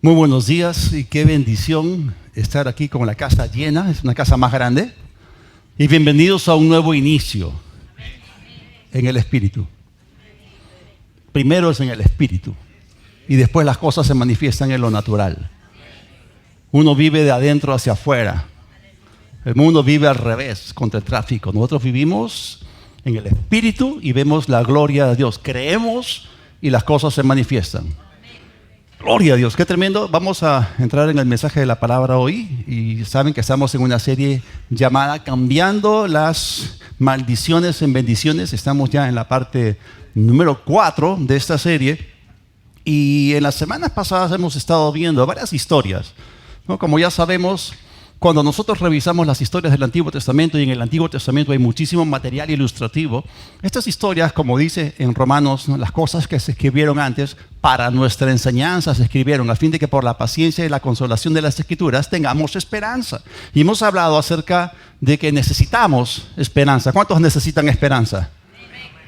Muy buenos días y qué bendición estar aquí con la casa llena, es una casa más grande. Y bienvenidos a un nuevo inicio en el Espíritu. Primero es en el Espíritu y después las cosas se manifiestan en lo natural. Uno vive de adentro hacia afuera. El mundo vive al revés, contra el tráfico. Nosotros vivimos en el Espíritu y vemos la gloria de Dios. Creemos y las cosas se manifiestan. Gloria a Dios, qué tremendo. Vamos a entrar en el mensaje de la palabra hoy y saben que estamos en una serie llamada Cambiando las maldiciones en bendiciones. Estamos ya en la parte número 4 de esta serie y en las semanas pasadas hemos estado viendo varias historias, ¿no? Como ya sabemos, cuando nosotros revisamos las historias del Antiguo Testamento, y en el Antiguo Testamento hay muchísimo material ilustrativo, estas historias, como dice en Romanos, ¿no? Las cosas que se escribieron antes para nuestra enseñanza se escribieron a fin de que por la paciencia y la consolación de las Escrituras tengamos esperanza. Y hemos hablado acerca de que necesitamos esperanza. ¿Cuántos necesitan esperanza?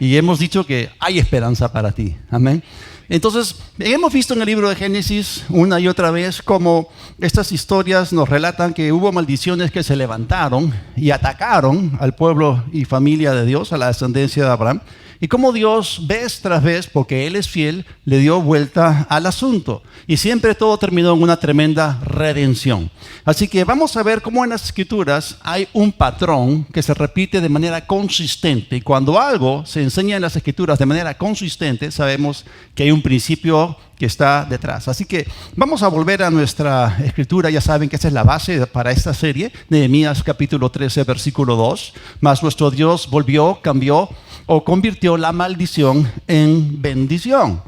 Y hemos dicho que hay esperanza para ti. Amén. Entonces, hemos visto en el libro de Génesis una y otra vez cómo estas historias nos relatan que hubo maldiciones que se levantaron y atacaron al pueblo y familia de Dios, a la descendencia de Abraham, y cómo Dios, vez tras vez, porque Él es fiel, le dio vuelta al asunto. Y siempre todo terminó en una tremenda redención. Así que vamos a ver cómo en las Escrituras hay un patrón que se repite de manera consistente. Y cuando algo se enseña en las Escrituras de manera consistente, sabemos que hay un principio que está detrás. Así que vamos a volver a nuestra Escritura. Ya saben que esa es la base para esta serie. Nehemías capítulo 13, versículo 2. Mas nuestro Dios volvió, cambió o convirtió la maldición en bendición.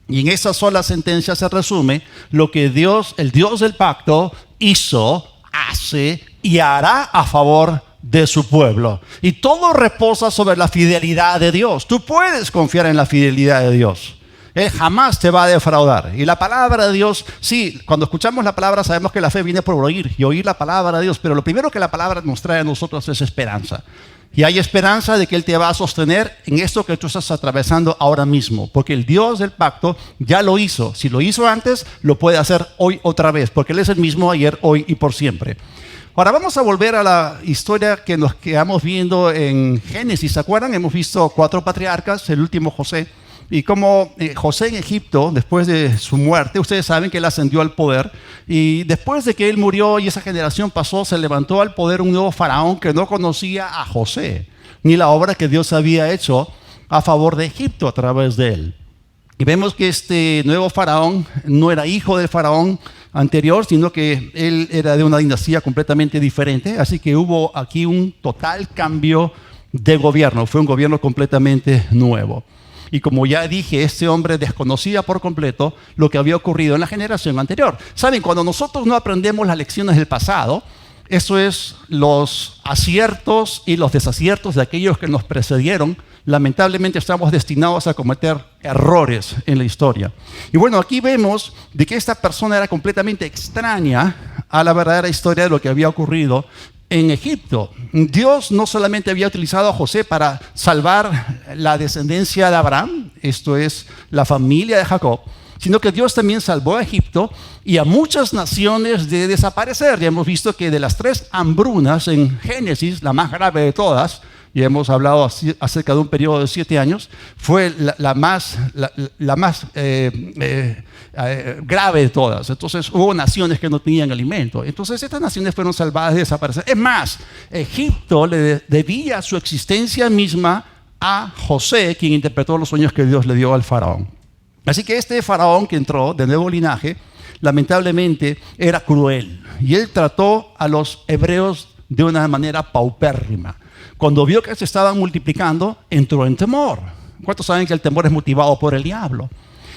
Y en esa sola sentencia se resume lo que Dios, el Dios del pacto, hizo, hace y hará a favor de su pueblo. Y todo reposa sobre la fidelidad de Dios. Tú puedes confiar en la fidelidad de Dios. Él jamás te va a defraudar. Y la palabra de Dios, sí, cuando escuchamos la palabra sabemos que la fe viene por oír y oír la palabra de Dios. Pero lo primero que la palabra nos trae a nosotros es esperanza. Y hay esperanza de que Él te va a sostener en esto que tú estás atravesando ahora mismo. Porque el Dios del pacto ya lo hizo. Si lo hizo antes, lo puede hacer hoy otra vez. Porque Él es el mismo ayer, hoy y por siempre. Ahora vamos a volver a la historia que nos quedamos viendo en Génesis. ¿Se acuerdan? Hemos visto 4 patriarcas, el último José. Y como José en Egipto, después de su muerte, ustedes saben que él ascendió al poder. Y después de que él murió y esa generación pasó, se levantó al poder un nuevo faraón que no conocía a José, ni la obra que Dios había hecho a favor de Egipto a través de él. Y vemos que este nuevo faraón no era hijo del faraón anterior, sino que él era de una dinastía completamente diferente. Así que hubo aquí un total cambio de gobierno. Fue un gobierno completamente nuevo. Y como ya dije, este hombre desconocía por completo lo que había ocurrido en la generación anterior. Saben, cuando nosotros no aprendemos las lecciones del pasado, eso es los aciertos y los desaciertos de aquellos que nos precedieron. Lamentablemente estamos destinados a cometer errores en la historia. Y bueno, aquí vemos de que esta persona era completamente extraña a la verdadera historia de lo que había ocurrido en Egipto. Dios no solamente había utilizado a José para salvar la descendencia de Abraham, esto es la familia de Jacob, sino que Dios también salvó a Egipto y a muchas naciones de desaparecer. Ya hemos visto que de las 3 hambrunas en Génesis, la más grave de todas, y hemos hablado acerca de un periodo de 7 años, fue la más grave de todas. Entonces hubo naciones que no tenían alimento. Entonces estas naciones fueron salvadas de desaparecer. Es más, Egipto le debía su existencia misma a José, quien interpretó los sueños que Dios le dio al faraón. Así que este faraón que entró de nuevo linaje, lamentablemente era cruel. Y él trató a los hebreos de una manera paupérrima. Cuando vio que se estaban multiplicando, entró en temor. ¿Cuántos saben que el temor es motivado por el diablo?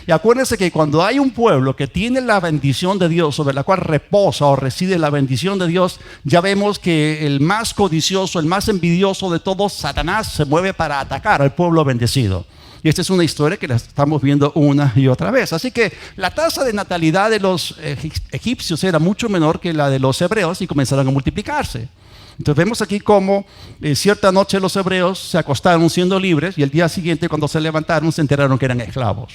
Y acuérdense que cuando hay un pueblo que tiene la bendición de Dios, sobre la cual reposa o reside la bendición de Dios, ya vemos que el más codicioso, el más envidioso de todos, Satanás, se mueve para atacar al pueblo bendecido. Y esta es una historia que la estamos viendo una y otra vez. Así que la tasa de natalidad de los egipcios era mucho menor que la de los hebreos y comenzaron a multiplicarse. Entonces vemos aquí cómo cierta noche los hebreos se acostaron siendo libres y el día siguiente cuando se levantaron se enteraron que eran esclavos.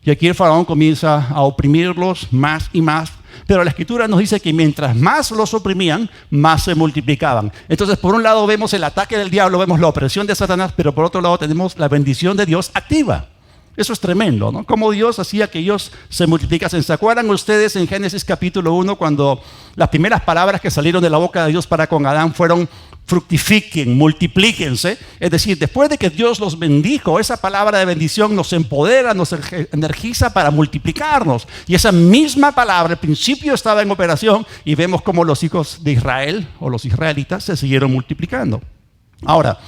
Y aquí el faraón comienza a oprimirlos más y más. Pero la Escritura nos dice que mientras más los oprimían, más se multiplicaban. Entonces, por un lado vemos el ataque del diablo, vemos la opresión de Satanás, pero por otro lado tenemos la bendición de Dios activa. Eso es tremendo, ¿no? Cómo Dios hacía que ellos se multiplicasen. ¿Se acuerdan ustedes en Génesis capítulo 1 cuando las primeras palabras que salieron de la boca de Dios para con Adán fueron fructifiquen, multiplíquense? Es decir, después de que Dios los bendijo, esa palabra de bendición nos empodera, nos energiza para multiplicarnos. Y esa misma palabra al principio estaba en operación y vemos cómo los hijos de Israel o los israelitas se siguieron multiplicando. Ahora,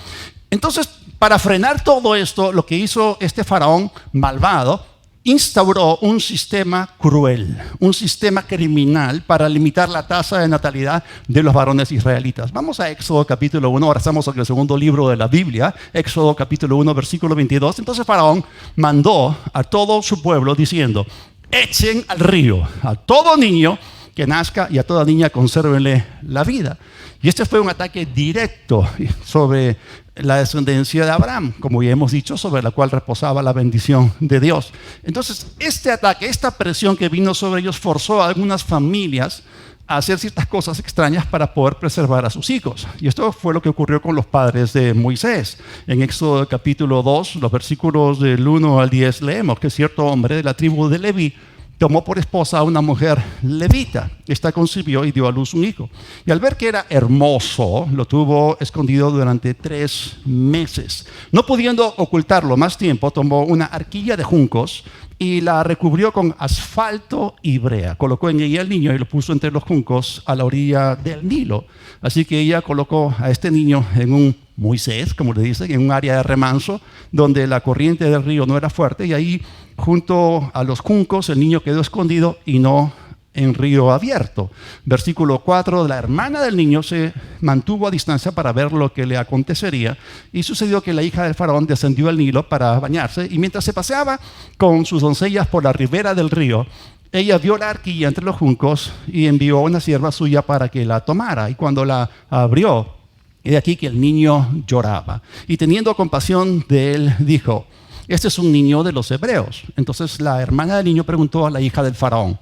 entonces, para frenar todo esto, lo que hizo este faraón malvado, instauró un sistema cruel, un sistema criminal para limitar la tasa de natalidad de los varones israelitas. Vamos a Éxodo capítulo 1, ahora estamos en el segundo libro de la Biblia, Éxodo capítulo 1, versículo 22. Entonces faraón mandó a todo su pueblo diciendo, echen al río a todo niño que nazca y a toda niña consérvenle la vida. Y este fue un ataque directo sobre la descendencia de Abraham, como ya hemos dicho, sobre la cual reposaba la bendición de Dios. Entonces, este ataque, esta presión que vino sobre ellos forzó a algunas familias a hacer ciertas cosas extrañas para poder preservar a sus hijos. Y esto fue lo que ocurrió con los padres de Moisés. En Éxodo capítulo 2, los versículos del 1 al 10, leemos que cierto hombre de la tribu de Leví tomó por esposa a una mujer levita. Esta concibió y dio a luz un hijo. Y al ver que era hermoso, lo tuvo escondido durante 3 meses. No pudiendo ocultarlo más tiempo, tomó una arquilla de juncos y la recubrió con asfalto y brea. Colocó en ella el niño y lo puso entre los juncos a la orilla del Nilo. Así que ella colocó a este niño en un Moisés, como le dicen, en un área de remanso donde la corriente del río no era fuerte, y ahí junto a los juncos el niño quedó escondido y no en río abierto. Versículo 4, la hermana del niño se mantuvo a distancia para ver lo que le acontecería, y sucedió que la hija del faraón descendió al Nilo para bañarse, y mientras se paseaba con sus doncellas por la ribera del río, ella vio la arquilla entre los juncos y envió a una sierva suya para que la tomara, y cuando la abrió, y de aquí que el niño lloraba. Y teniendo compasión de él, dijo, este es un niño de los hebreos. Entonces la hermana del niño preguntó a la hija del faraón,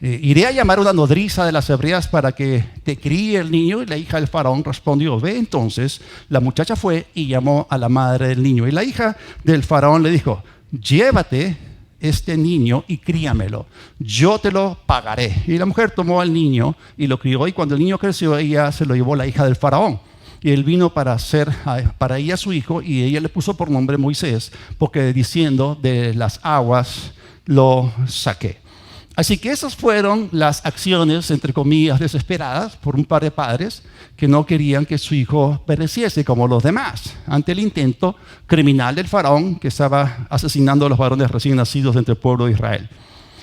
iré a llamar a una nodriza de las hebreas para que te críe el niño. Y la hija del faraón respondió, ve. Entonces la muchacha fue y llamó a la madre del niño. Y la hija del faraón le dijo, llévate este niño y críamelo, yo te lo pagaré. Y la mujer tomó al niño y lo crió, y cuando el niño creció, ella se lo llevó a la hija del faraón. Y él vino para hacer para ella su hijo, y ella le puso por nombre Moisés, porque diciendo, de las aguas lo saqué. Así que esas fueron las acciones, entre comillas, desesperadas por un par de padres que no querían que su hijo pereciese como los demás, ante el intento criminal del faraón que estaba asesinando a los varones recién nacidos entre el pueblo de Israel.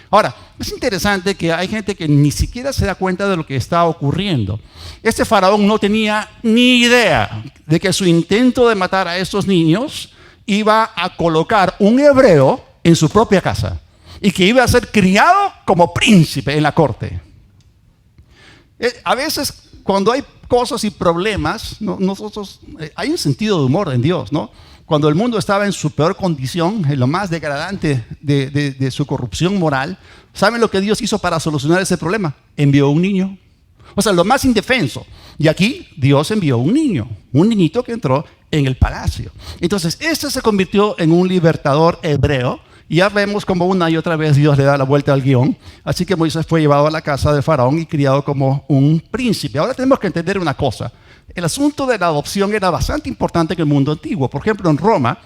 Ahora, es interesante que hay gente que ni siquiera se da cuenta de lo que está ocurriendo. Este faraón no tenía ni idea de que su intento de matar a estos niños iba a colocar un hebreo en su propia casa y que iba a ser criado como príncipe en la corte. A veces, cuando hay cosas y problemas, hay un sentido de humor en Dios, ¿no? Cuando el mundo estaba en su peor condición, en lo más degradante de su corrupción moral, ¿saben lo que Dios hizo para solucionar ese problema? Envió un niño. O sea, lo más indefenso. Y aquí Dios envió un niño, un niñito que entró en el palacio. Entonces, este se convirtió en un libertador hebreo. Y ya vemos como una y otra vez Dios le da la vuelta al guión. Así que Moisés fue llevado a la casa de Faraón y criado como un príncipe. Ahora tenemos que entender una cosa. El asunto de la adopción era bastante importante en el mundo antiguo. Por ejemplo, en Roma,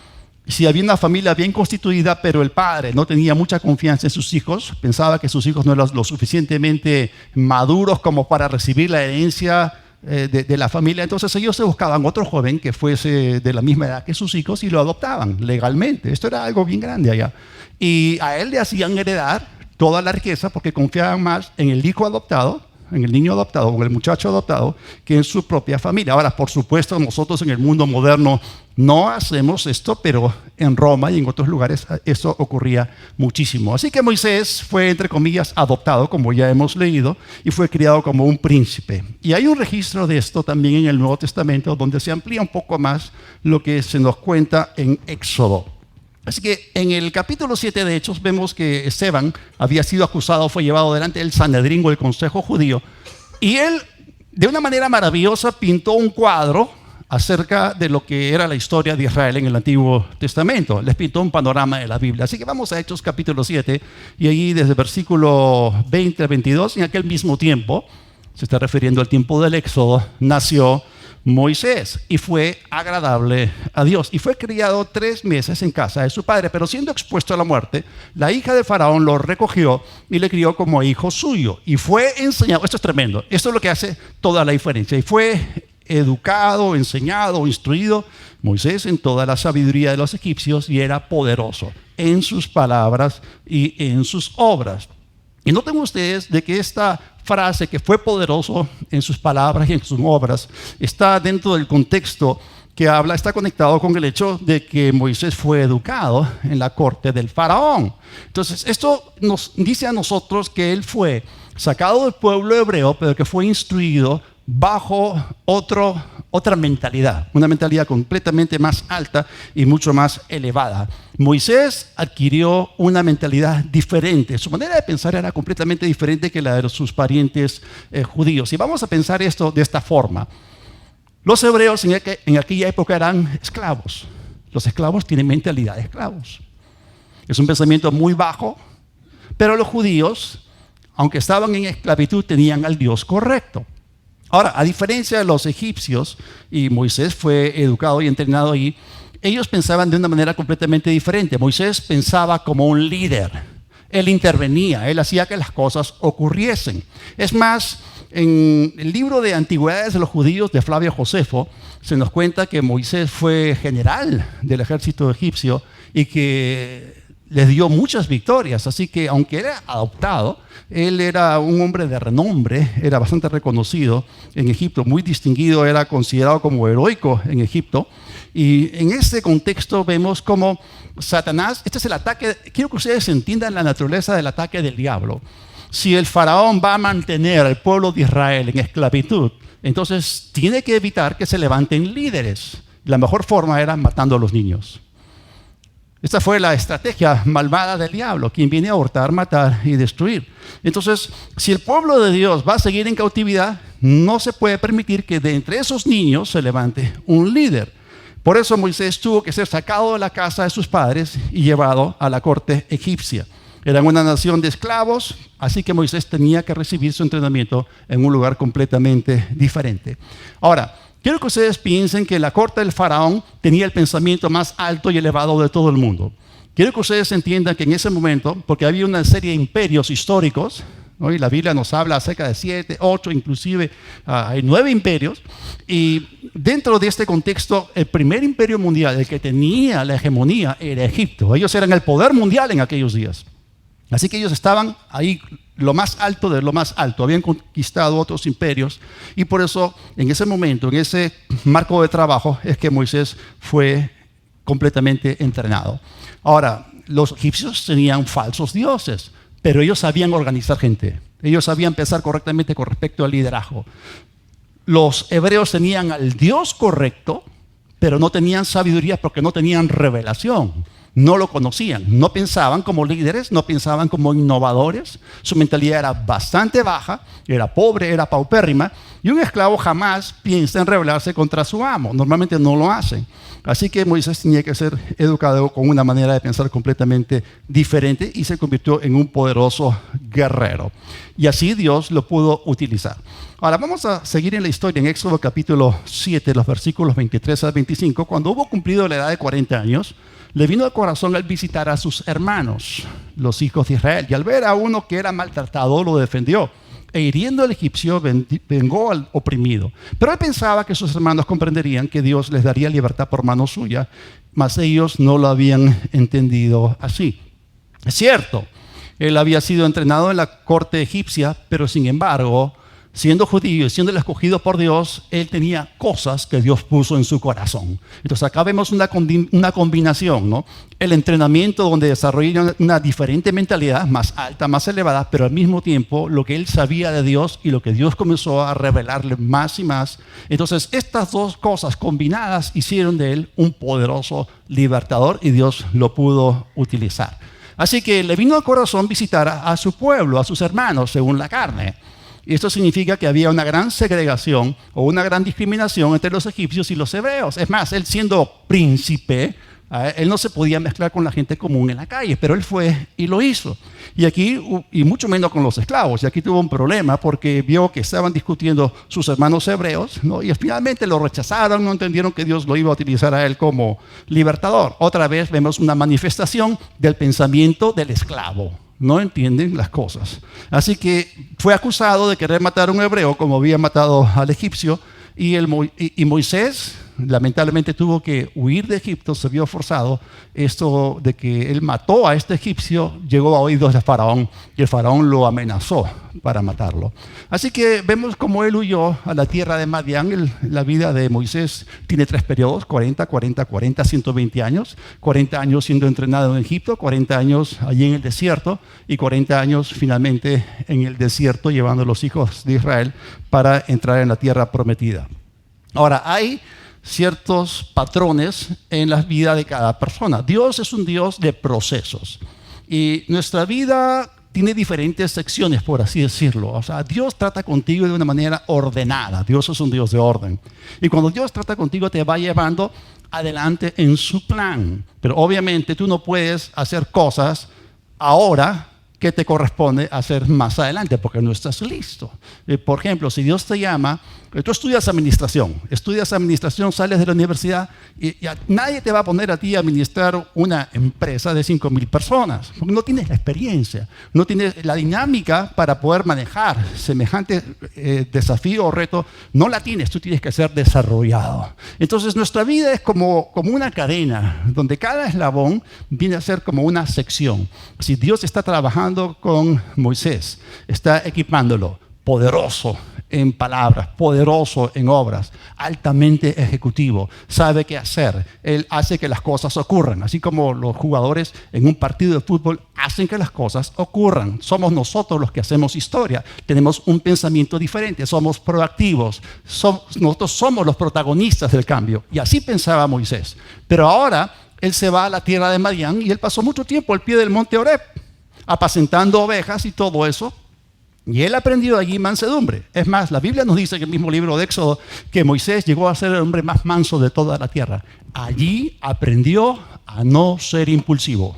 si había una familia bien constituida, pero el padre no tenía mucha confianza en sus hijos, pensaba que sus hijos no eran lo suficientemente maduros como para recibir la herencia de la familia, entonces ellos se buscaban otro joven que fuese de la misma edad que sus hijos y lo adoptaban legalmente. Esto era algo bien grande allá. Y a él le hacían heredar toda la riqueza porque confiaban más en el hijo adoptado, en el niño adoptado o en el muchacho adoptado, que en su propia familia. Ahora, por supuesto, nosotros en el mundo moderno no hacemos esto, pero en Roma y en otros lugares esto ocurría muchísimo. Así que Moisés fue, entre comillas, adoptado, como ya hemos leído, y fue criado como un príncipe. Y hay un registro de esto también en el Nuevo Testamento, donde se amplía un poco más lo que se nos cuenta en Éxodo. Así que en el capítulo 7 de Hechos vemos que Esteban había sido acusado, fue llevado delante del Sanedrín o el Consejo Judío, y él de una manera maravillosa pintó un cuadro acerca de lo que era la historia de Israel en el Antiguo Testamento. Les pintó un panorama de la Biblia. Así que vamos a Hechos capítulo 7, y allí desde el versículo 20 al 22, en aquel mismo tiempo, se está refiriendo al tiempo del Éxodo, nació Moisés y fue agradable a Dios. Y fue criado 3 meses en casa de su padre, pero siendo expuesto a la muerte, la hija de Faraón lo recogió y le crió como hijo suyo. Y fue enseñado, esto es tremendo, esto es lo que hace toda la diferencia. Y fue educado, enseñado, instruido Moisés en toda la sabiduría de los egipcios, y era poderoso en sus palabras y en sus obras. Y noten ustedes de que esta frase, que fue poderoso en sus palabras y en sus obras, está dentro del contexto que habla, está conectado con el hecho de que Moisés fue educado en la corte del faraón. Entonces, esto nos dice a nosotros que él fue sacado del pueblo hebreo, pero que fue instruido bajo otra mentalidad, una mentalidad completamente más alta y mucho más elevada. Moisés adquirió una mentalidad diferente, su manera de pensar era completamente diferente que la de sus parientes judíos. Y vamos a pensar esto de esta forma. Los hebreos en aquella época eran esclavos. Los esclavos tienen mentalidad de esclavos. Es un pensamiento muy bajo, pero los judíos, aunque estaban en esclavitud, tenían al Dios correcto. Ahora, a diferencia de los egipcios, y Moisés fue educado y entrenado allí, ellos pensaban de una manera completamente diferente. Moisés pensaba como un líder. Él intervenía, él hacía que las cosas ocurriesen. Es más, en el libro de Antigüedades de los Judíos de Flavio Josefo, se nos cuenta que Moisés fue general del ejército egipcio y que les dio muchas victorias. Así que aunque era adoptado, él era un hombre de renombre, era bastante reconocido en Egipto, muy distinguido, era considerado como heroico en Egipto. Y en este contexto vemos como Satanás, este es el ataque, quiero que ustedes entiendan la naturaleza del ataque del diablo. Si el faraón va a mantener al pueblo de Israel en esclavitud, entonces tiene que evitar que se levanten líderes. La mejor forma era matando a los niños. Esta fue la estrategia malvada del diablo, quien viene a hurtar, matar y destruir. Entonces, si el pueblo de Dios va a seguir en cautividad, no se puede permitir que de entre esos niños se levante un líder. Por eso Moisés tuvo que ser sacado de la casa de sus padres y llevado a la corte egipcia. Eran una nación de esclavos, así que Moisés tenía que recibir su entrenamiento en un lugar completamente diferente. Ahora, quiero que ustedes piensen que la corte del faraón tenía el pensamiento más alto y elevado de todo el mundo. Quiero que ustedes entiendan que en ese momento, porque había una serie de imperios históricos, ¿no? Y la Biblia nos habla acerca de 7, 8, inclusive hay 9 imperios, y dentro de este contexto, el primer imperio mundial, el que tenía la hegemonía, era Egipto. Ellos eran el poder mundial en aquellos días. Así que ellos estaban ahí, lo más alto de lo más alto, habían conquistado otros imperios, y por eso en ese momento, en ese marco de trabajo, es que Moisés fue completamente entrenado. Ahora, los egipcios tenían falsos dioses, pero ellos sabían organizar gente, ellos sabían pensar correctamente con respecto al liderazgo. Los hebreos tenían al Dios correcto, pero no tenían sabiduría porque no tenían revelación. No lo conocían, no pensaban como líderes, no pensaban como innovadores. Su mentalidad era bastante baja, era pobre, era paupérrima, y un esclavo jamás piensa en rebelarse contra su amo, normalmente no lo hacen. Así que Moisés tenía que ser educado con una manera de pensar completamente diferente y se convirtió en un poderoso guerrero. Y así Dios lo pudo utilizar. Ahora vamos a seguir en la historia en Éxodo capítulo 7, los versículos 23 al 25. Cuando hubo cumplido la edad de 40 años, le vino al corazón al visitar a sus hermanos, los hijos de Israel, y al ver a uno que era maltratado, lo defendió, e hiriendo al egipcio, vengó al oprimido. Pero él pensaba que sus hermanos comprenderían que Dios les daría libertad por mano suya, mas ellos no lo habían entendido así. Es cierto, él había sido entrenado en la corte egipcia, pero sin embargo, siendo judío y siendo el escogido por Dios, él tenía cosas que Dios puso en su corazón. Entonces acá vemos una combinación, ¿no? El entrenamiento donde desarrolla una diferente mentalidad, más alta, más elevada, pero al mismo tiempo lo que él sabía de Dios y lo que Dios comenzó a revelarle más y más. Entonces estas dos cosas combinadas hicieron de él un poderoso libertador y Dios lo pudo utilizar. Así que le vino al corazón visitar a su pueblo, a sus hermanos, según la carne. Y esto significa que había una gran segregación o una gran discriminación entre los egipcios y los hebreos. Es más, él siendo príncipe, él no se podía mezclar con la gente común en la calle, pero él fue y lo hizo. Y aquí, y mucho menos con los esclavos, y aquí tuvo un problema porque vio que estaban discutiendo sus hermanos hebreos, ¿no? Y finalmente lo rechazaron, no entendieron que Dios lo iba a utilizar a él como libertador. Otra vez vemos una manifestación del pensamiento del esclavo. No entienden las cosas. Así que fue acusado de querer matar a un hebreo como había matado al egipcio y Moisés lamentablemente tuvo que huir de Egipto, se vio forzado. Esto de que él mató a este egipcio llegó a oídos de Faraón y el Faraón lo amenazó para matarlo. Así que vemos cómo él huyó a la tierra de Madián. La vida de Moisés tiene 3 periodos, 40, 120 años. 40 años siendo entrenado en Egipto, 40 años allí en el desierto y 40 años finalmente en el desierto llevando a los hijos de Israel para entrar en la tierra prometida. Ahora, hay ciertos patrones en la vida de cada persona. Dios es un Dios de procesos y nuestra vida tiene diferentes secciones, por así decirlo. O sea, Dios trata contigo de una manera ordenada. Dios es un Dios de orden. Y cuando Dios trata contigo, te va llevando adelante en su plan. Pero obviamente tú no puedes hacer cosas ahora que te corresponde hacer más adelante porque no estás listo. Por ejemplo, si Dios te llama, tú estudias administración, sales de la universidad y nadie te va a poner a ti a administrar una empresa de 5,000 personas, porque no tienes la experiencia, no tienes la dinámica para poder manejar semejante desafío o reto, no la tienes, tú tienes que ser desarrollado. Entonces nuestra vida es como una cadena, donde cada eslabón viene a ser como una sección. Si Dios está trabajando con Moisés, está equipándolo, poderoso en palabras, poderoso en obras, altamente ejecutivo, sabe qué hacer, él hace que las cosas ocurran, así como los jugadores en un partido de fútbol hacen que las cosas ocurran. Somos nosotros los que hacemos historia, tenemos un pensamiento diferente, somos proactivos, nosotros somos los protagonistas del cambio, y así pensaba Moisés. Pero ahora él se va a la tierra de Madián y él pasó mucho tiempo al pie del monte Horeb, apacentando ovejas y todo eso, y él aprendió allí mansedumbre. Es más, la Biblia nos dice en el mismo libro de Éxodo que Moisés llegó a ser el hombre más manso de toda la tierra. Allí aprendió a no ser impulsivo.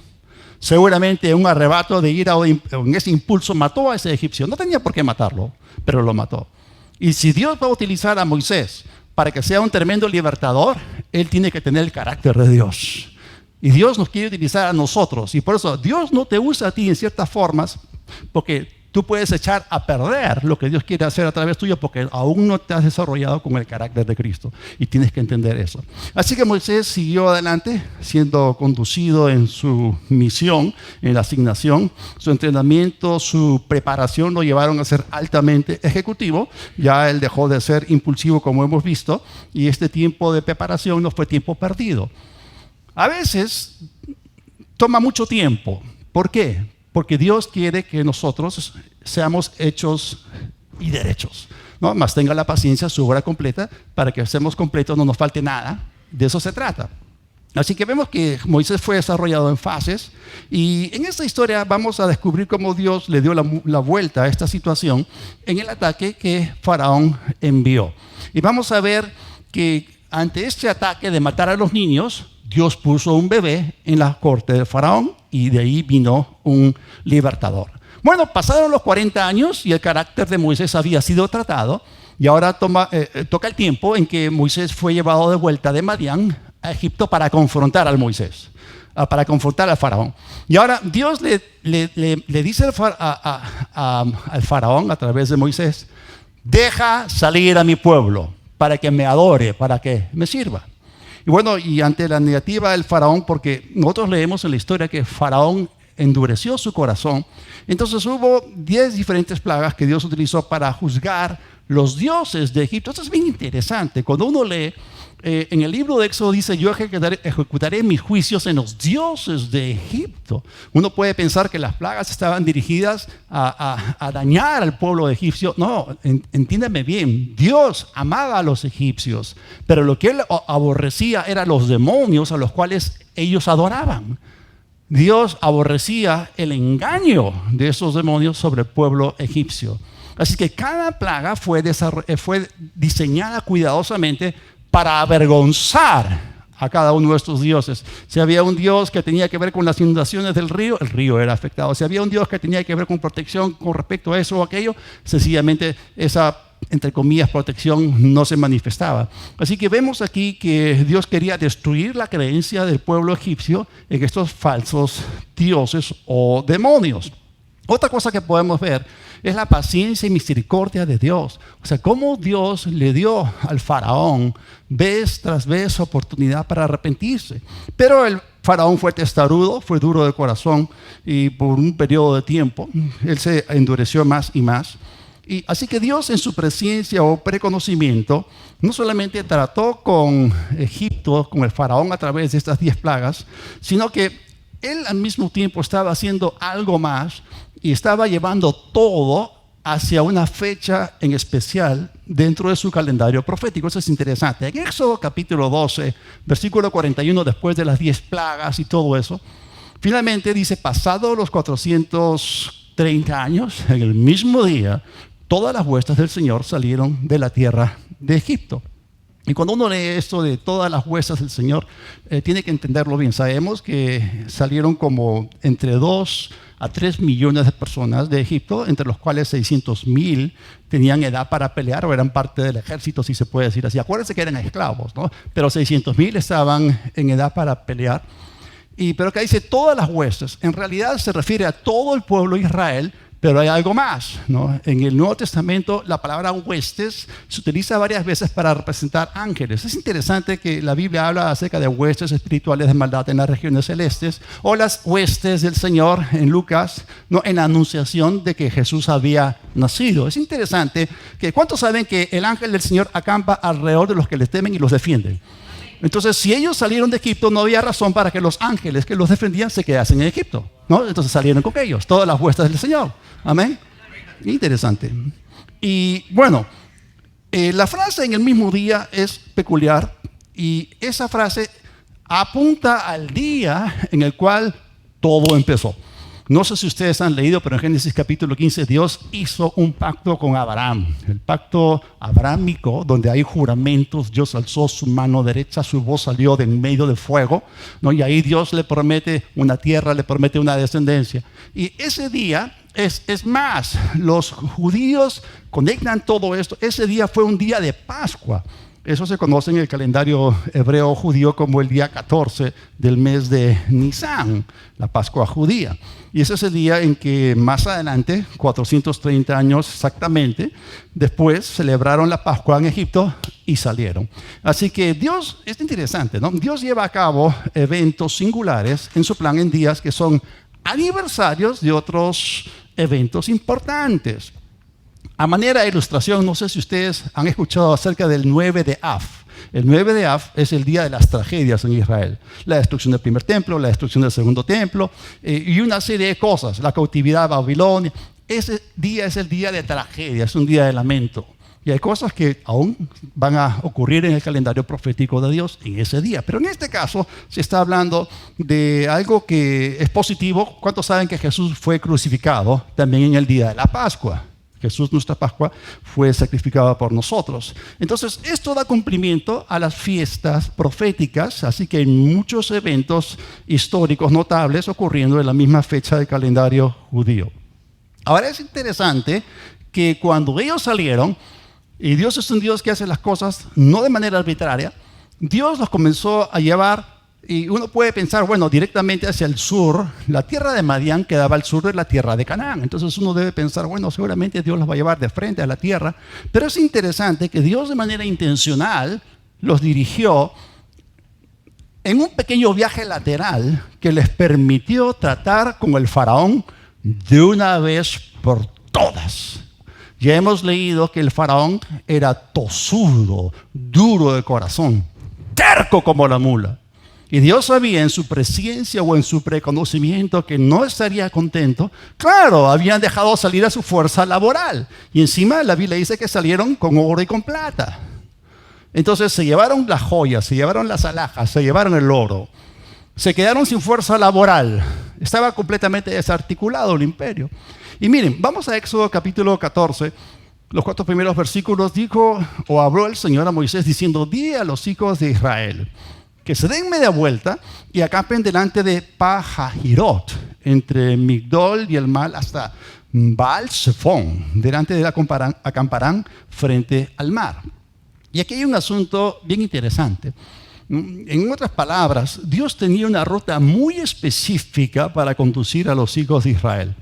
Seguramente en un arrebato de ira o en ese impulso mató a ese egipcio. No tenía por qué matarlo, pero lo mató. Y si Dios va a utilizar a Moisés para que sea un tremendo libertador, él tiene que tener el carácter de Dios. Y Dios nos quiere utilizar a nosotros. Y por eso Dios no te usa a ti en ciertas formas, porque tú puedes echar a perder lo que Dios quiere hacer a través tuyo, porque aún no te has desarrollado con el carácter de Cristo. Y tienes que entender eso. Así que Moisés siguió adelante, siendo conducido en su misión, en la asignación. Su entrenamiento, su preparación lo llevaron a ser altamente ejecutivo. Ya él dejó de ser impulsivo, como hemos visto. Y este tiempo de preparación no fue tiempo perdido. A veces toma mucho tiempo. ¿Por qué? Porque Dios quiere que nosotros seamos hechos y derechos, ¿no? Más tenga la paciencia, su obra completa, para que seamos completos, no nos falte nada. De eso se trata. Así que vemos que Moisés fue desarrollado en fases y en esta historia vamos a descubrir cómo Dios le dio la vuelta a esta situación en el ataque que Faraón envió. Y vamos a ver que ante este ataque de matar a los niños, Dios puso un bebé en la corte de Faraón y de ahí vino un libertador. Bueno, pasaron los 40 años y el carácter de Moisés había sido tratado y ahora toca el tiempo en que Moisés fue llevado de vuelta de Madián a Egipto para confrontar al para confrontar al Faraón. Y ahora Dios le dice al Faraón a través de Moisés: deja salir a mi pueblo para que me adore, para que me sirva. Y bueno, y ante la negativa del Faraón, porque nosotros leemos en la historia que Faraón endureció su corazón. Entonces hubo 10 diferentes plagas que Dios utilizó para juzgar los dioses de Egipto. Esto es bien interesante. Cuando uno lee en el libro de Éxodo dice, yo ejecutaré mis juicios en los dioses de Egipto. Uno puede pensar que las plagas estaban dirigidas a dañar al pueblo egipcio. No, entiéndeme bien, Dios amaba a los egipcios, pero lo que él aborrecía eran los demonios a los cuales ellos adoraban. Dios aborrecía el engaño de esos demonios sobre el pueblo egipcio. Así que cada plaga fue diseñada cuidadosamente para avergonzar a cada uno de estos dioses. Si había un dios que tenía que ver con las inundaciones del río, el río era afectado. Si había un dios que tenía que ver con protección con respecto a eso o aquello, sencillamente esa, entre comillas, protección no se manifestaba. Así que vemos aquí que Dios quería destruir la creencia del pueblo egipcio en estos falsos dioses o demonios. Otra cosa que podemos ver es la paciencia y misericordia de Dios. O sea, cómo Dios le dio al faraón vez tras vez oportunidad para arrepentirse. Pero el faraón fue testarudo, fue duro de corazón y por un periodo de tiempo él se endureció más y más. Y así que Dios en su presencia o preconocimiento no solamente trató con Egipto, con el faraón a través de estas 10 plagas, sino que él al mismo tiempo estaba haciendo algo más y estaba llevando todo hacia una fecha en especial dentro de su calendario profético. Eso es interesante. En Éxodo capítulo 12, versículo 41, después de las 10 plagas y todo eso, finalmente dice, pasados los 430 años, en el mismo día, todas las huestes del Señor salieron de la tierra de Egipto. Y cuando uno lee esto de todas las huestes del Señor, tiene que entenderlo bien. Sabemos que salieron como entre 2 a 3 millones de personas de Egipto, entre los cuales 600,000 tenían edad para pelear o eran parte del ejército, si se puede decir así. Acuérdense que eran esclavos, ¿no? Pero 600,000 estaban en edad para pelear. Pero acá dice todas las huestes. En realidad se refiere a todo el pueblo de Israel, pero hay algo más, ¿no? En el Nuevo Testamento la palabra huestes se utiliza varias veces para representar ángeles. Es interesante que la Biblia habla acerca de huestes espirituales de maldad en las regiones celestes o las huestes del Señor en Lucas, ¿no? En la anunciación de que Jesús había nacido. Es interesante que ¿cuántos saben que el ángel del Señor acampa alrededor de los que les temen y los defienden? Entonces, si ellos salieron de Egipto, no había razón para que los ángeles que los defendían se quedasen en Egipto, ¿no? Entonces salieron con ellos, todas las huestes del Señor. Amén. Interesante. Y bueno, la frase en el mismo día es peculiar y esa frase apunta al día en el cual todo empezó. No sé si ustedes han leído, pero en Génesis capítulo 15 Dios hizo un pacto con Abraham. El pacto abrámico, donde hay juramentos, Dios alzó su mano derecha, su voz salió de en medio del fuego, ¿no? Y ahí Dios le promete una tierra, le promete una descendencia. Y ese día, es más, los judíos conectan todo esto. Ese día fue un día de Pascua. Eso se conoce en el calendario hebreo judío como el día 14 del mes de Nisan, la Pascua judía. Y ese es el día en que más adelante, 430 años exactamente, después celebraron la Pascua en Egipto y salieron. Así que Dios, es interesante, ¿no? Dios lleva a cabo eventos singulares en su plan en días que son aniversarios de otros eventos importantes. A manera de ilustración, no sé si ustedes han escuchado acerca del 9 de Av. El 9 de Av es el día de las tragedias en Israel. La destrucción del primer templo, la destrucción del segundo templo y una serie de cosas. La cautividad a Babilonia. Ese día es el día de tragedia, es un día de lamento. Y hay cosas que aún van a ocurrir en el calendario profético de Dios en ese día. Pero en este caso se está hablando de algo que es positivo. ¿Cuántos saben que Jesús fue crucificado también en el día de la Pascua? Jesús, nuestra Pascua, fue sacrificado por nosotros. Entonces, esto da cumplimiento a las fiestas proféticas, así que hay muchos eventos históricos notables ocurriendo en la misma fecha del calendario judío. Ahora es interesante que cuando ellos salieron, y Dios es un Dios que hace las cosas no de manera arbitraria, Dios los comenzó a llevar. Y uno puede pensar, bueno, directamente hacia el sur, la tierra de Madián quedaba al sur de la tierra de Canaán. Entonces uno debe pensar, bueno, seguramente Dios los va a llevar de frente a la tierra. Pero es interesante que Dios de manera intencional los dirigió en un pequeño viaje lateral que les permitió tratar con el faraón de una vez por todas. Ya hemos leído que el faraón era tosudo, duro de corazón, terco como la mula. Y Dios sabía en su presciencia o en su preconocimiento que no estaría contento. Claro, habían dejado salir a su fuerza laboral. Y encima la Biblia dice que salieron con oro y con plata. Entonces se llevaron las joyas, se llevaron las alhajas, se llevaron el oro. Se quedaron sin fuerza laboral. Estaba completamente desarticulado el imperio. Y miren, vamos a Éxodo capítulo 14. Los 4 primeros versículos dijo o habló el Señor a Moisés diciendo: di a los hijos de Israel que se den media vuelta y acampen delante de Pahahirot, entre Migdol y el Mal hasta Baal-Zephón. Delante de él acamparán frente al mar. Y aquí hay un asunto bien interesante. En otras palabras, Dios tenía una ruta muy específica para conducir a los hijos de Israel.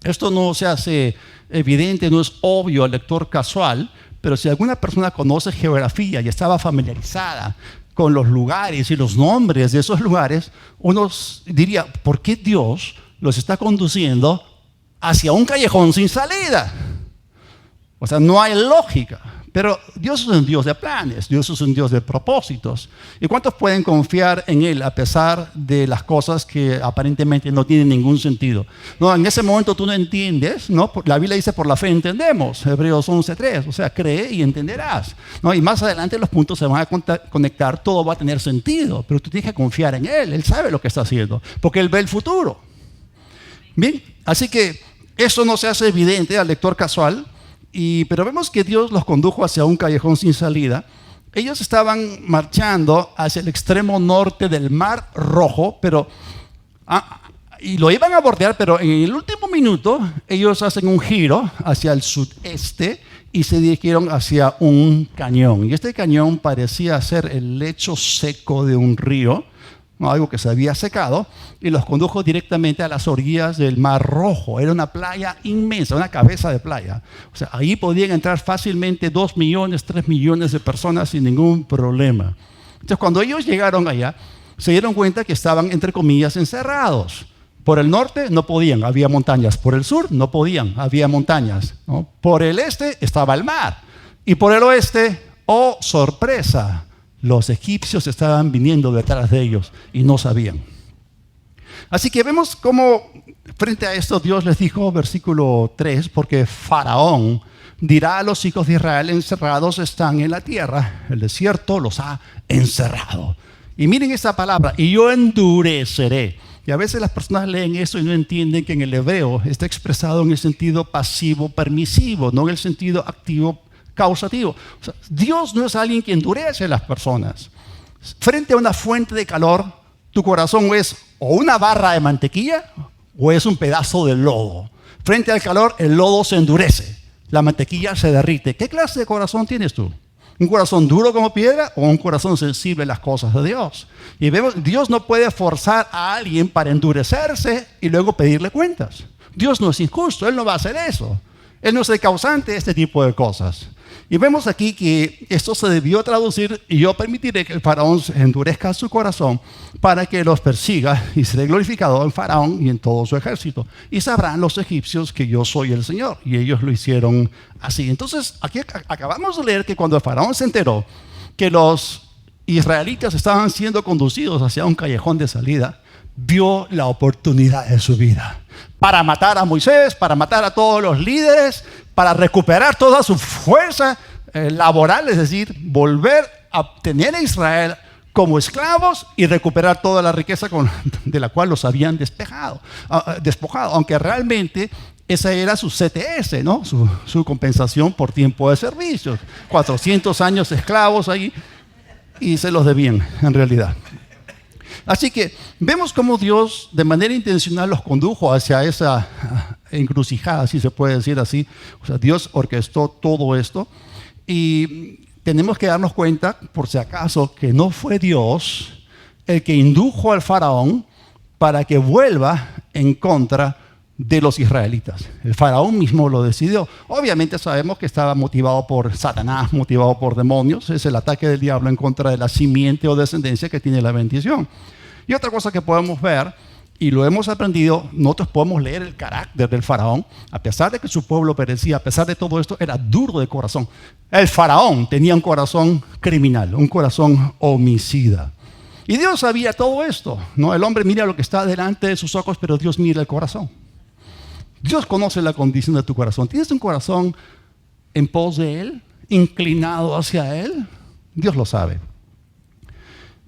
Esto no se hace evidente, no es obvio al lector casual, pero si alguna persona conoce geografía y estaba familiarizada con los lugares y los nombres de esos lugares, uno diría: ¿por qué Dios los está conduciendo hacia un callejón sin salida? O sea, no hay lógica. Pero Dios es un Dios de planes, Dios es un Dios de propósitos. ¿Y cuántos pueden confiar en Él a pesar de las cosas que aparentemente no tienen ningún sentido? No, en ese momento tú no entiendes, ¿no? La Biblia dice: por la fe entendemos, Hebreos 11:3, o sea, cree y entenderás, ¿no? Y más adelante los puntos se van a conectar, todo va a tener sentido, pero tú tienes que confiar en Él sabe lo que está haciendo, porque Él ve el futuro. Bien, así que eso no se hace evidente al lector casual. Pero vemos que Dios los condujo hacia un callejón sin salida. Ellos estaban marchando hacia el extremo norte del Mar Rojo, y lo iban a bordear, pero en el último minuto ellos hacen un giro hacia el sudeste y se dirigieron hacia un cañón. Y este cañón parecía ser el lecho seco de un río, ¿no? Algo que se había secado, y los condujo directamente a las orillas del Mar Rojo. Era una playa inmensa, una cabeza de playa. O sea, ahí podían entrar fácilmente 2 millones, 3 millones de personas sin ningún problema. Entonces, cuando ellos llegaron allá, se dieron cuenta que estaban, entre comillas, encerrados. Por el norte no podían, había montañas. Por el sur no podían, había montañas, ¿no? Por el este estaba el mar. Y por el oeste, ¡oh, sorpresa!, los egipcios estaban viniendo detrás de ellos y no sabían. Así que vemos cómo frente a esto Dios les dijo, versículo 3, porque Faraón dirá a los hijos de Israel: encerrados están en la tierra, el desierto los ha encerrado. Y miren esta palabra: y yo endureceré. Y a veces las personas leen eso y no entienden que en el hebreo está expresado en el sentido pasivo permisivo, no en el sentido activo causativo. O sea, Dios no es alguien que endurece a las personas. Frente a una fuente de calor, tu corazón es o una barra de mantequilla o es un pedazo de lodo. Frente al calor, el lodo se endurece, la mantequilla se derrite. ¿Qué clase de corazón tienes tú? ¿Un corazón duro como piedra o un corazón sensible a las cosas de Dios? Y vemos, Dios no puede forzar a alguien para endurecerse y luego pedirle cuentas. Dios no es injusto, Él no va a hacer eso. Él no es el causante de este tipo de cosas. Y vemos aquí que esto se debió traducir: y yo permitiré que el faraón endurezca su corazón para que los persiga y seré glorificado en Faraón y en todo su ejército. Y sabrán los egipcios que yo soy el Señor. Y ellos lo hicieron así. Entonces, aquí acabamos de leer que cuando el faraón se enteró que los israelitas estaban siendo conducidos hacia un callejón de salida, vio la oportunidad de su vida para matar a Moisés, para matar a todos los líderes, para recuperar toda su fuerza laboral, es decir, volver a tener a Israel como esclavos y recuperar toda la riqueza de la cual los habían despojado. Aunque realmente esa era su CTS, ¿no? Su compensación por tiempo de servicio. 400 años esclavos ahí y se los debían en realidad. Así que vemos cómo Dios de manera intencional los condujo hacia esa encrucijada, si se puede decir así. O sea, Dios orquestó todo esto y tenemos que darnos cuenta, por si acaso, que no fue Dios el que indujo al faraón para que vuelva en contra de los israelitas. El faraón mismo lo decidió. Obviamente sabemos que estaba motivado por Satanás, motivado por demonios. Es el ataque del diablo en contra de la simiente o descendencia que tiene la bendición. Y otra cosa que podemos ver, y lo hemos aprendido, nosotros podemos leer el carácter del faraón. A pesar de que su pueblo perecía, a pesar de todo esto, era duro de corazón. El faraón tenía un corazón criminal, un corazón homicida. Y Dios sabía todo esto, ¿no? El hombre mira lo que está delante de sus ojos, pero Dios mira el corazón. Dios conoce la condición de tu corazón. ¿Tienes un corazón en pos de Él, inclinado hacia Él? Dios lo sabe.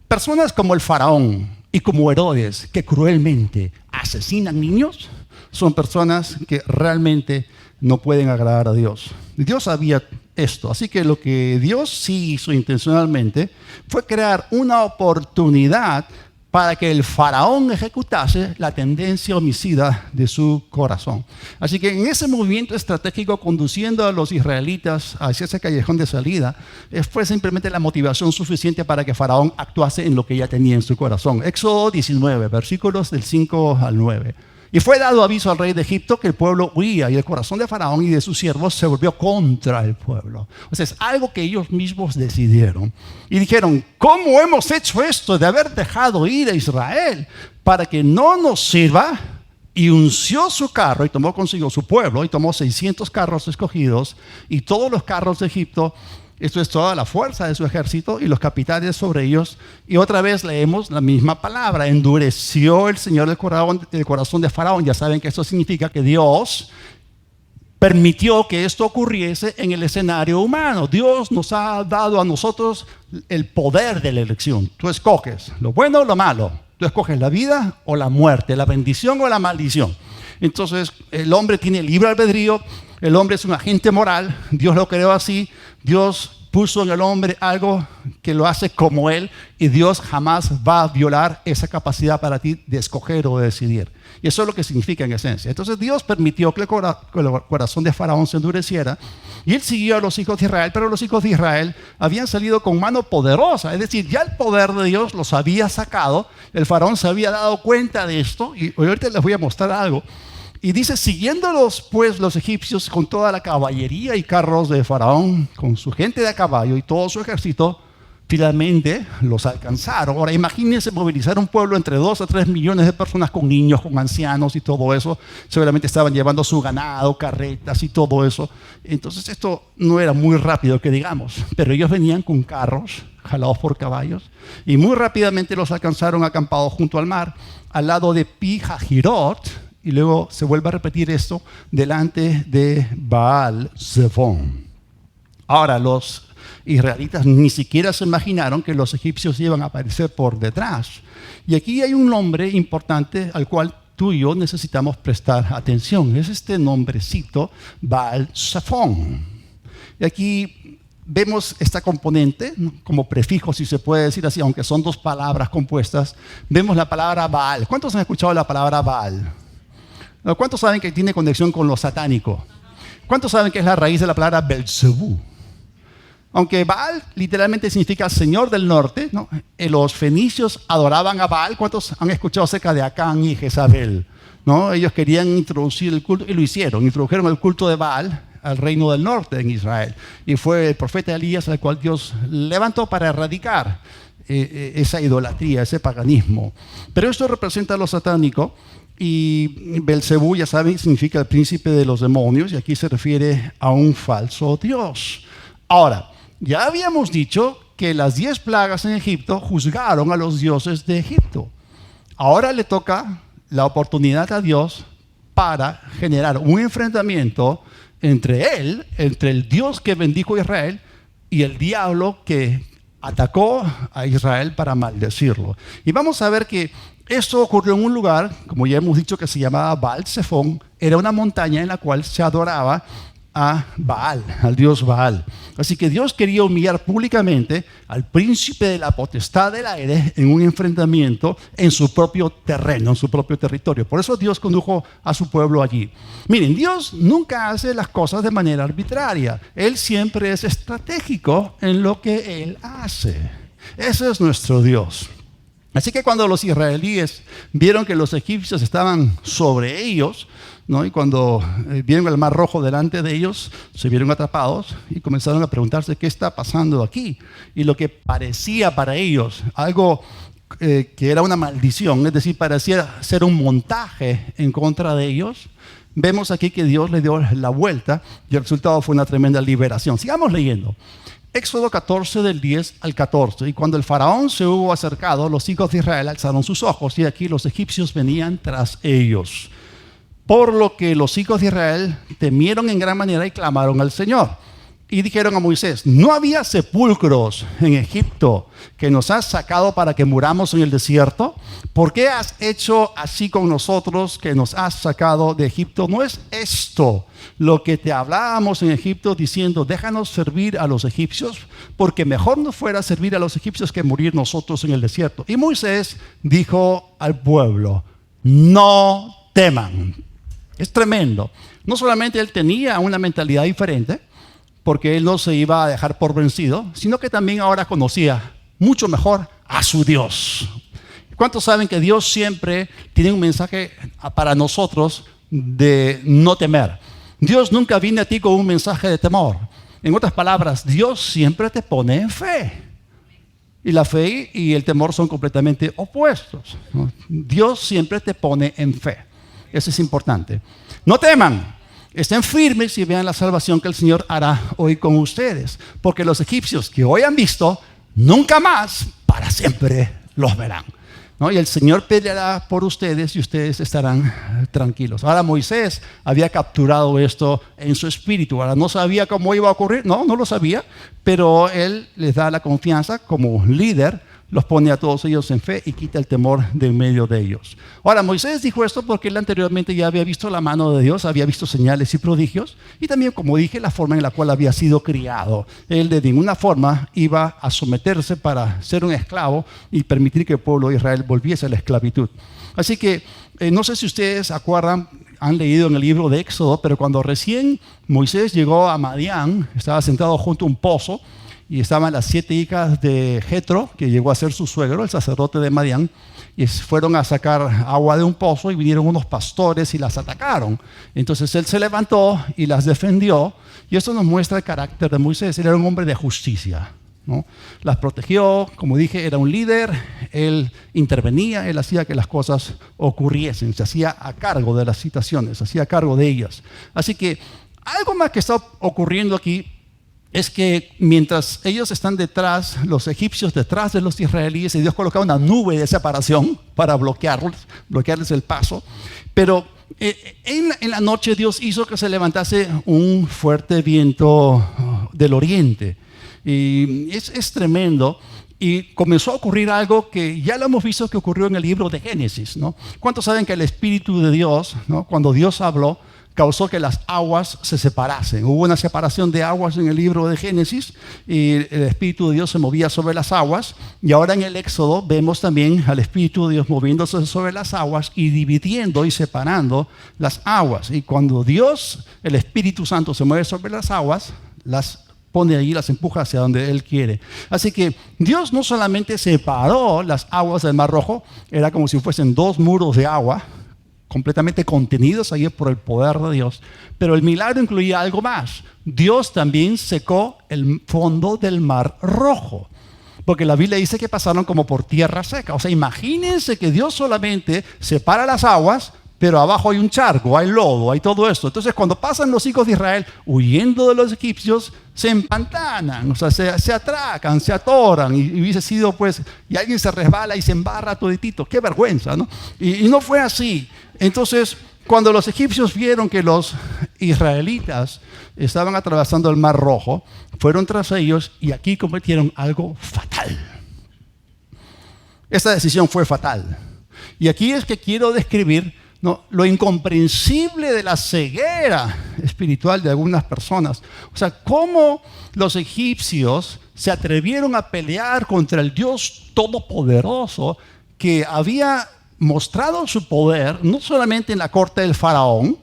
Personas como el faraón y como Herodes, que cruelmente asesinan niños, son personas que realmente no pueden agradar a Dios. Dios sabía esto, así que lo que Dios sí hizo intencionalmente fue crear una oportunidad para que el faraón ejecutase la tendencia homicida de su corazón. Así que en ese movimiento estratégico conduciendo a los israelitas hacia ese callejón de salida, fue simplemente la motivación suficiente para que faraón actuase en lo que ya tenía en su corazón. Éxodo 19, versículos del 5 al 9. Y fue dado aviso al rey de Egipto que el pueblo huía y el corazón de Faraón y de sus siervos se volvió contra el pueblo. O sea, es algo que ellos mismos decidieron. Y dijeron, ¿cómo hemos hecho esto de haber dejado ir a Israel para que no nos sirva? Y unció su carro y tomó consigo su pueblo y tomó 600 carros escogidos y todos los carros de Egipto. Esto es toda la fuerza de su ejército y los capitanes sobre ellos. Y otra vez leemos la misma palabra. Endureció el Señor el corazón de Faraón. Ya saben que esto significa que Dios permitió que esto ocurriese en el escenario humano. Dios nos ha dado a nosotros el poder de la elección. Tú escoges lo bueno o lo malo. Tú escoges la vida o la muerte, la bendición o la maldición. Entonces el hombre tiene libre albedrío. El hombre es un agente moral. Dios lo creó así. Dios puso en el hombre algo que lo hace como Él y Dios jamás va a violar esa capacidad para ti de escoger o de decidir. Y eso es lo que significa en esencia. Entonces Dios permitió que el corazón de Faraón se endureciera y él siguió a los hijos de Israel, pero los hijos de Israel habían salido con mano poderosa. Es decir, ya el poder de Dios los había sacado. El Faraón se había dado cuenta de esto y ahorita les voy a mostrar algo. Y dice, siguiéndolos pues los egipcios con toda la caballería y carros de Faraón, con su gente de a caballo y todo su ejército, finalmente los alcanzaron. Ahora imagínense movilizar un pueblo entre 2 a 3 millones de personas con niños, con ancianos y todo eso. Seguramente estaban llevando su ganado, carretas y todo eso. Entonces esto no era muy rápido que digamos, pero ellos venían con carros jalados por caballos y muy rápidamente los alcanzaron acampados junto al mar, al lado de Pi-Hahirot. Y luego se vuelve a repetir esto delante de Baal-Zephón. Ahora, los israelitas ni siquiera se imaginaron que los egipcios iban a aparecer por detrás. Y aquí hay un nombre importante al cual tú y yo necesitamos prestar atención. Es este nombrecito, Baal-Zephón. Y aquí vemos esta componente, como prefijo, si se puede decir así, aunque son 2 palabras compuestas. Vemos la palabra Baal. ¿Cuántos han escuchado la palabra Baal? ¿Cuántos saben que tiene conexión con lo satánico? ¿Cuántos saben que es la raíz de la palabra Belzebú? Aunque Baal literalmente significa Señor del Norte, ¿no? Los fenicios adoraban a Baal. ¿Cuántos han escuchado acerca de Acán y Jezabel? ¿No? Ellos querían introducir el culto y lo hicieron. Introdujeron el culto de Baal al reino del norte en Israel. Y fue el profeta Elías al cual Dios levantó para erradicar esa idolatría, ese paganismo. Pero esto representa lo satánico. Y Belzebú, ya saben, significa el príncipe de los demonios, y aquí se refiere a un falso dios. Ahora, ya habíamos dicho que las 10 plagas en Egipto juzgaron a los dioses de Egipto. Ahora le toca la oportunidad a Dios para generar un enfrentamiento entre él, entre el Dios que bendijo a Israel y el diablo que atacó a Israel para maldecirlo. Y vamos a ver que esto ocurrió en un lugar, como ya hemos dicho, que se llamaba Baal-Zephón. Era una montaña en la cual se adoraba a Baal, al dios Baal. Así que Dios quería humillar públicamente al príncipe de la potestad del aire en un enfrentamiento en su propio terreno, en su propio territorio. Por eso Dios condujo a su pueblo allí. Miren, Dios nunca hace las cosas de manera arbitraria. Él siempre es estratégico en lo que Él hace. Ese es nuestro Dios. Así que cuando los israelíes vieron que los egipcios estaban sobre ellos, ¿no? Y cuando vieron el mar rojo delante de ellos, se vieron atrapados y comenzaron a preguntarse qué está pasando aquí. Y lo que parecía para ellos algo que era una maldición, es decir, parecía ser un montaje en contra de ellos, vemos aquí que Dios le dio la vuelta y el resultado fue una tremenda liberación. Sigamos leyendo. Éxodo 14 del 10 al 14. Y cuando el faraón se hubo acercado, los hijos de Israel alzaron sus ojos y aquí los egipcios venían tras ellos. Por lo que los hijos de Israel temieron en gran manera y clamaron al Señor. Y dijeron a Moisés, ¿no había sepulcros en Egipto que nos has sacado para que muramos en el desierto? ¿Por qué has hecho así con nosotros que nos has sacado de Egipto? ¿No es esto lo que te hablábamos en Egipto diciendo, déjanos servir a los egipcios? Porque mejor nos fuera servir a los egipcios que morir nosotros en el desierto. Y Moisés dijo al pueblo, no teman. Es tremendo. No solamente él tenía una mentalidad diferente, porque él no se iba a dejar por vencido, sino que también ahora conocía mucho mejor a su Dios. ¿Cuántos saben que Dios siempre tiene un mensaje para nosotros de no temer? Dios nunca viene a ti con un mensaje de temor. En otras palabras, Dios siempre te pone en fe. Y la fe y el temor son completamente opuestos, ¿no? Dios siempre te pone en fe. Eso es importante. No teman. Estén firmes y vean la salvación que el Señor hará hoy con ustedes. Porque los egipcios que hoy han visto, nunca más, para siempre, los verán, ¿no? Y el Señor peleará por ustedes y ustedes estarán tranquilos. Ahora Moisés había capturado esto en su espíritu. Ahora no sabía cómo iba a ocurrir. No lo sabía. Pero él les da la confianza como líder. Los pone a todos ellos en fe y quita el temor de en medio de ellos. Ahora, Moisés dijo esto porque él anteriormente ya había visto la mano de Dios, había visto señales y prodigios, y también, como dije, la forma en la cual había sido criado. Él de ninguna forma iba a someterse para ser un esclavo y permitir que el pueblo de Israel volviese a la esclavitud. Así que, no sé si ustedes acuerdan, han leído en el libro de Éxodo, pero cuando recién Moisés llegó a Madián, estaba sentado junto a un pozo, y estaban las 7 hijas de Jetro, que llegó a ser su suegro, el sacerdote de Madián, y fueron a sacar agua de un pozo y vinieron unos pastores y las atacaron. Entonces él se levantó y las defendió, y esto nos muestra el carácter de Moisés. Él era un hombre de justicia, ¿no? Las protegió, como dije, era un líder, él intervenía, él hacía que las cosas ocurriesen, se hacía a cargo de las situaciones, se hacía a cargo de ellas. Así que algo más que está ocurriendo aquí es que mientras ellos están detrás, los egipcios detrás de los israelíes, y Dios coloca una nube de separación para bloquearles el paso, pero en la noche Dios hizo que se levantase un fuerte viento del oriente, y es tremendo. Y comenzó a ocurrir algo que ya lo hemos visto que ocurrió en el libro de Génesis, ¿no? ¿Cuántos saben que el Espíritu de Dios, ¿no? Cuando Dios habló, causó que las aguas se separasen? Hubo una separación de aguas en el libro de Génesis y el Espíritu de Dios se movía sobre las aguas, y ahora en el Éxodo vemos también al Espíritu de Dios moviéndose sobre las aguas y dividiendo y separando las aguas. Y cuando Dios, el Espíritu Santo, se mueve sobre las aguas, las pone allí, las empuja hacia donde Él quiere. Así que Dios no solamente separó las aguas del Mar Rojo, era como si fuesen 2 muros de agua completamente contenidos allí por el poder de Dios, pero el milagro incluía algo más. Dios también secó el fondo del Mar Rojo, porque la Biblia dice que pasaron como por tierra seca. O sea, imagínense que Dios solamente separa las aguas, pero abajo hay un charco, hay lodo, hay todo esto. Entonces, cuando pasan los hijos de Israel huyendo de los egipcios, se empantanan, o sea, se atracan, se atoran, y hubiese sido, pues, y alguien se resbala y se embarra toditito. ¡Qué vergüenza!, ¿no? Y no fue así. Entonces, cuando los egipcios vieron que los israelitas estaban atravesando el Mar Rojo, fueron tras ellos y aquí cometieron algo fatal. Esta decisión fue fatal. Y aquí es que quiero describir lo incomprensible de la ceguera espiritual de algunas personas. O sea, cómo los egipcios se atrevieron a pelear contra el Dios Todopoderoso que había mostrado su poder no solamente en la corte del faraón,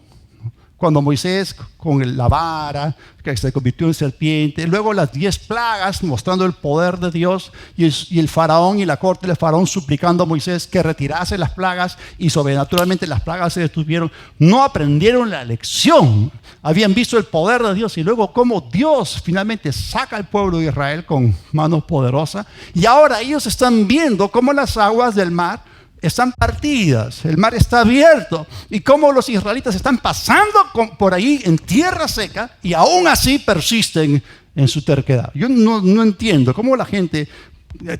Cuando Moisés con la vara que se convirtió en serpiente, luego las 10 plagas mostrando el poder de Dios y el faraón y la corte del faraón suplicando a Moisés que retirase las plagas y sobrenaturalmente las plagas se detuvieron. No aprendieron la lección, habían visto el poder de Dios y luego cómo Dios finalmente saca al pueblo de Israel con manos poderosas y ahora ellos están viendo cómo las aguas del mar están partidas, el mar está abierto y cómo los israelitas están pasando por ahí en tierra seca y aún así persisten en su terquedad. Yo no entiendo cómo la gente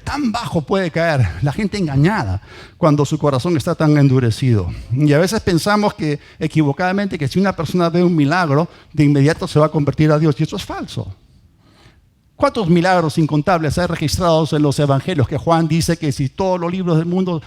tan bajo puede caer, la gente engañada cuando su corazón está tan endurecido. Y a veces pensamos que equivocadamente que si una persona ve un milagro, de inmediato se va a convertir a Dios y eso es falso. ¿Cuántos milagros incontables hay registrados en los evangelios que Juan dice que si todos los libros del mundo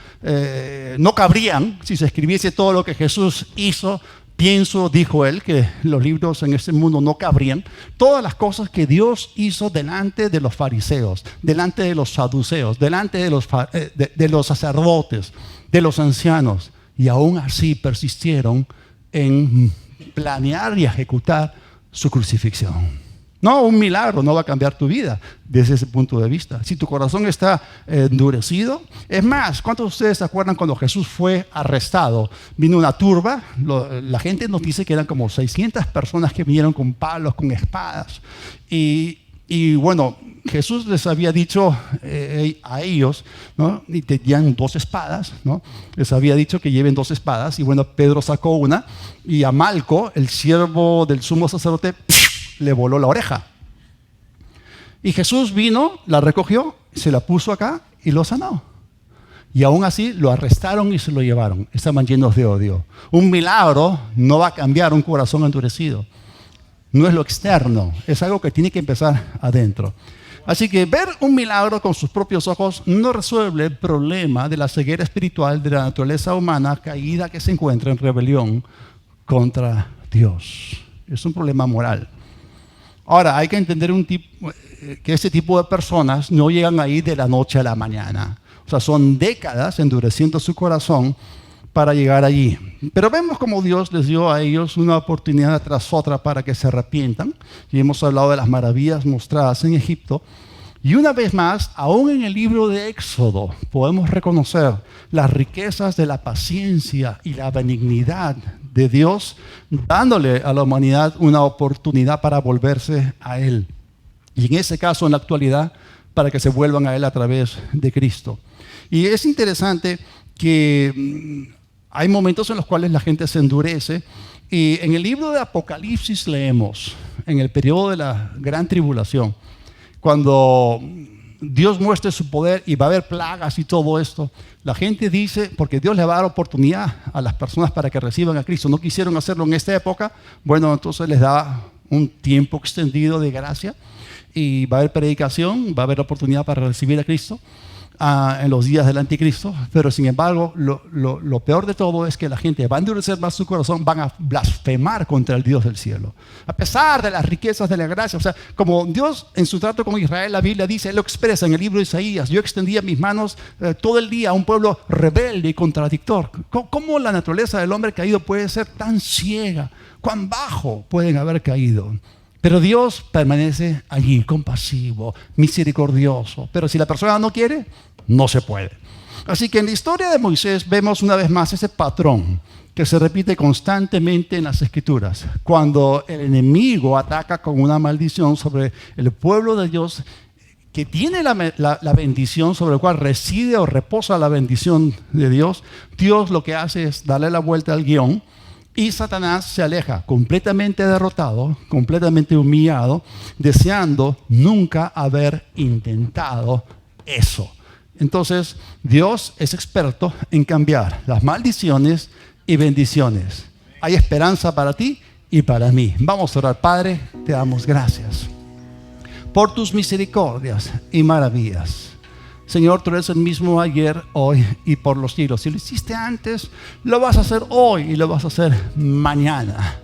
no cabrían, si se escribiese todo lo que Jesús hizo, pienso, dijo él, que los libros en este mundo no cabrían, todas las cosas que Dios hizo delante de los fariseos, delante de los saduceos, delante de los sacerdotes, de los ancianos, y aún así persistieron en planear y ejecutar su crucifixión. No, un milagro no va a cambiar tu vida desde ese punto de vista. Si tu corazón está endurecido, es más, ¿cuántos de ustedes se acuerdan cuando Jesús fue arrestado? Vino una turba, la gente nos dice que eran como 600 personas que vinieron con palos, con espadas. Y bueno, Jesús les había dicho a ellos, ¿no? Y tenían 2 espadas, ¿no? Les había dicho que lleven 2 espadas. Y bueno, Pedro sacó una y a Malco, el siervo del sumo sacerdote, le voló la oreja. Y Jesús vino, la recogió, se la puso acá y lo sanó. Y aún así lo arrestaron y se lo llevaron. Estaban llenos de odio. Un milagro no va a cambiar un corazón endurecido. No es lo externo, es algo que tiene que empezar adentro. Así que ver un milagro con sus propios ojos no resuelve el problema de la ceguera espiritual de la naturaleza humana caída que se encuentra en rebelión contra Dios. Es un problema moral. Ahora, hay que entender que este tipo de personas no llegan ahí de la noche a la mañana. O sea, son décadas endureciendo su corazón para llegar allí. Pero vemos como Dios les dio a ellos una oportunidad tras otra para que se arrepientan. Y hemos hablado de las maravillas mostradas en Egipto. Y una vez más, aún en el libro de Éxodo, podemos reconocer las riquezas de la paciencia y la benignidad de Dios, dándole a la humanidad una oportunidad para volverse a Él. Y en ese caso, en la actualidad, para que se vuelvan a Él a través de Cristo. Y es interesante que hay momentos en los cuales la gente se endurece. Y en el libro de Apocalipsis leemos, en el periodo de la gran tribulación, cuando Dios muestre su poder y va a haber plagas y todo esto, la gente dice, porque Dios le va a dar oportunidad a las personas para que reciban a Cristo. No quisieron hacerlo en esta época, bueno, entonces les da un tiempo extendido de gracia y va a haber predicación, va a haber oportunidad para recibir a Cristo en los días del anticristo. Pero sin embargo, lo peor de todo es que la gente va a endurecer más su corazón, van a blasfemar contra el Dios del cielo, a pesar de las riquezas de la gracia. O sea, como Dios en su trato con Israel, la Biblia dice, Él lo expresa en el libro de Isaías: yo extendía mis manos todo el día a un pueblo rebelde y contradictor. ¿Cómo la naturaleza del hombre caído puede ser tan ciega? ¿Cuán bajo pueden haber caído? Pero Dios permanece allí, compasivo, misericordioso. Pero si la persona no quiere, no se puede. Así que en la historia de Moisés vemos una vez más ese patrón que se repite constantemente en las Escrituras. Cuando el enemigo ataca con una maldición sobre el pueblo de Dios, que tiene la bendición sobre el cual reside o reposa la bendición de Dios, Dios lo que hace es darle la vuelta al guión. Y Satanás se aleja completamente derrotado, completamente humillado, deseando nunca haber intentado eso. Entonces, Dios es experto en cambiar las maldiciones y bendiciones. Hay esperanza para ti y para mí. Vamos a orar. Padre, te damos gracias por tus misericordias y maravillas. Señor, tú eres el mismo ayer, hoy y por los siglos. Si lo hiciste antes, lo vas a hacer hoy y lo vas a hacer mañana.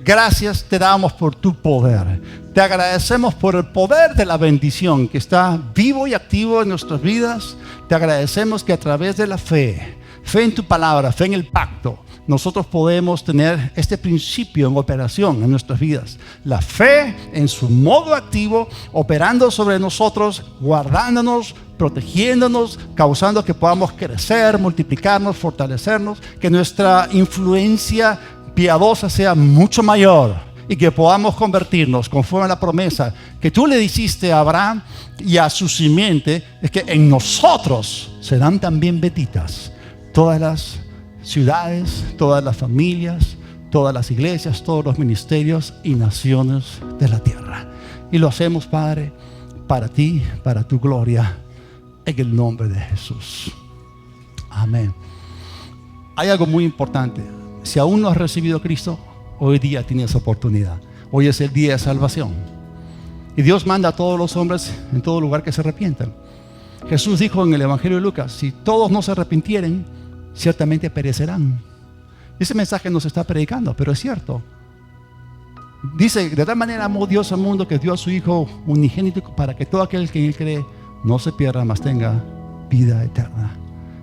Gracias te damos por tu poder. Te agradecemos por el poder de la bendición que está vivo y activo en nuestras vidas. Te agradecemos que a través de la fe en tu palabra, fe en el pacto, nosotros podemos tener este principio en operación en nuestras vidas. La fe en su modo activo, operando sobre nosotros, guardándonos, protegiéndonos, causando que podamos crecer, multiplicarnos, fortalecernos, que nuestra influencia piadosa sea mucho mayor y que podamos convertirnos conforme a la promesa que tú le hiciste a Abraham y a su simiente, es que en nosotros serán también benditas todas las ciudades, todas las familias, todas las iglesias, todos los ministerios y naciones de la tierra. Y lo hacemos, Padre, para ti, para tu gloria, en el nombre de Jesús. Amén. Hay algo muy importante. Si aún no has recibido a Cristo, hoy día tienes oportunidad. Hoy es el día de salvación. Y Dios manda a todos los hombres en todo lugar que se arrepientan. Jesús dijo en el Evangelio de Lucas: si todos no se arrepintieren, ciertamente perecerán. Ese mensaje nos está predicando, pero es cierto. Dice: de tal manera amó Dios al mundo que dio a su Hijo unigénito para que todo aquel que en él cree no se pierda, mas tenga vida eterna.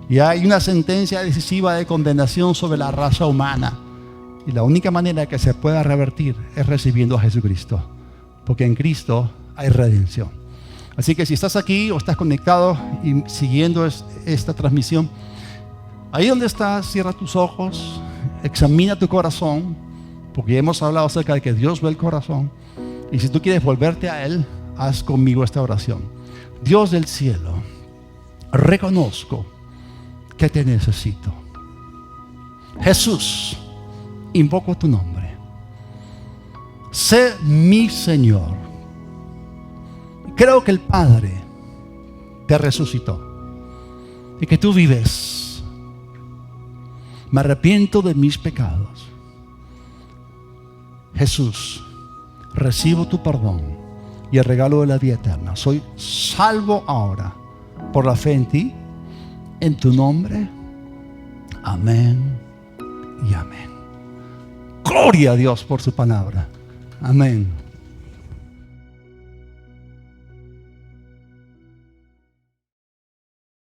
Y hay una sentencia decisiva de condenación sobre la raza humana, y la única manera que se pueda revertir es recibiendo a Jesucristo, porque en Cristo hay redención. Así que si estás aquí o estás conectado y siguiendo esta transmisión, ahí donde estás, cierra tus ojos, examina tu corazón, porque hemos hablado acerca de que Dios ve el corazón. Y si tú quieres volverte a Él, haz conmigo esta oración. Dios del cielo, reconozco que te necesito. Jesús, invoco tu nombre. Sé mi Señor. Creo que el Padre te resucitó y que tú vives. Me arrepiento de mis pecados. Jesús, recibo tu perdón y el regalo de la vida eterna. Soy salvo ahora por la fe en ti, en tu nombre. Amén y amén. Gloria a Dios por su palabra. Amén.